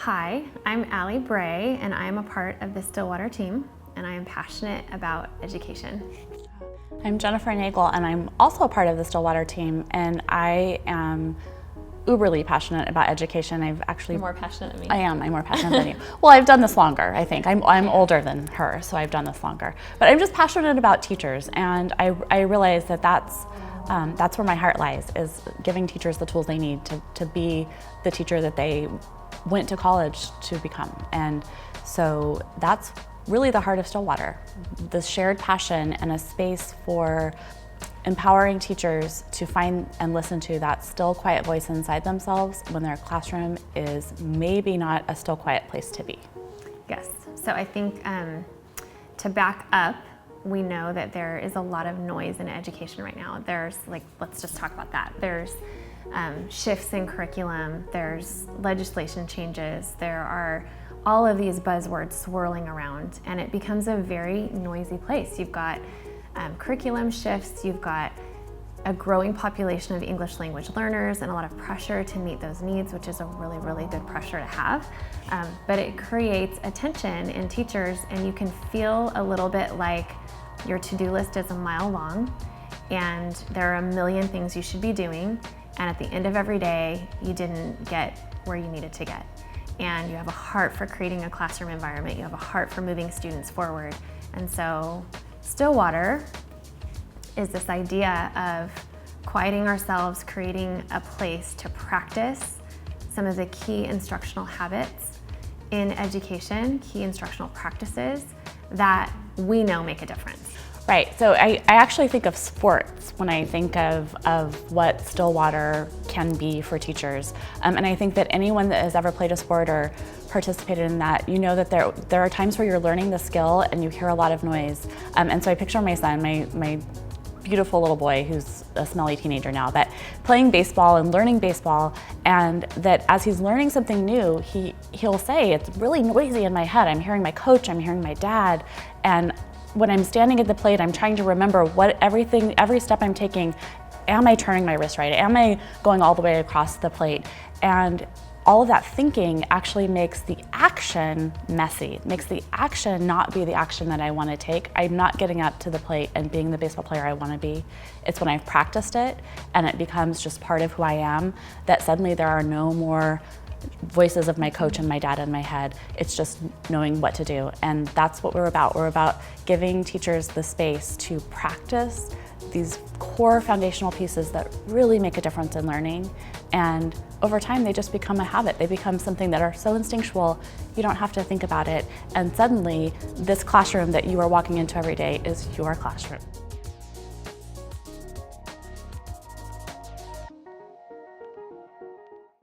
Hi, I'm Allie Bray, and I am a part of the Stillwater team, and I am passionate about education. I'm Jennifer Nagel, and I'm also a part of the Stillwater team, and I am uberly passionate about education. You're more passionate than me. I'm more passionate than you. Well, I've done this longer, I think. I'm older than her, so I've done this longer. But I'm just passionate about teachers, and I realize that that's where my heart lies, is giving teachers the tools they need to be the teacher that they went to college to become. And so that's really the heart of Stillwater, this shared passion and a space for empowering teachers to find and listen to that still, quiet voice inside themselves when their classroom is maybe not a still, quiet place to be. Yes, so I think to back up, we know that there is a lot of noise in education right now. There's, let's just talk about that. There's shifts in curriculum, there's legislation changes, there are all of these buzzwords swirling around, and it becomes a very noisy place. You've got curriculum shifts, you've got a growing population of English language learners and a lot of pressure to meet those needs, which is a really, really good pressure to have. But it creates a tension in teachers, and you can feel a little bit like your to-do list is a mile long and there are a million things you should be doing, and at the end of every day, you didn't get where you needed to get. And you have a heart for creating a classroom environment, you have a heart for moving students forward. And so Stillwater is this idea of quieting ourselves, creating a place to practice some of the key instructional habits in education, key instructional practices that we know make a difference. Right, so I actually think of sports when I think of what Stillwater can be for teachers. And I think that anyone that has ever played a sport or participated in that, you know that there are times where you're learning the skill and you hear a lot of noise. And so I picture my son, my beautiful little boy who's a smelly teenager now, but playing baseball and learning baseball, and that as he's learning something new, he'll say, it's really noisy in my head. I'm hearing my coach, I'm hearing my dad, and when I'm standing at the plate, I'm trying to remember every step I'm taking, am I turning my wrist right? Am I going all the way across the plate? And all of that thinking actually makes the action messy, makes the action not be the action that I want to take. I'm not getting up to the plate and being the baseball player I want to be. It's when I've practiced it and it becomes just part of who I am that suddenly there are no more voices of my coach and my dad in my head. It's just knowing what to do. And that's what we're about. We're about giving teachers the space to practice these core foundational pieces that really make a difference in learning. And over time, they just become a habit. They become something that are so instinctual, you don't have to think about it. And suddenly, this classroom that you are walking into every day is your classroom.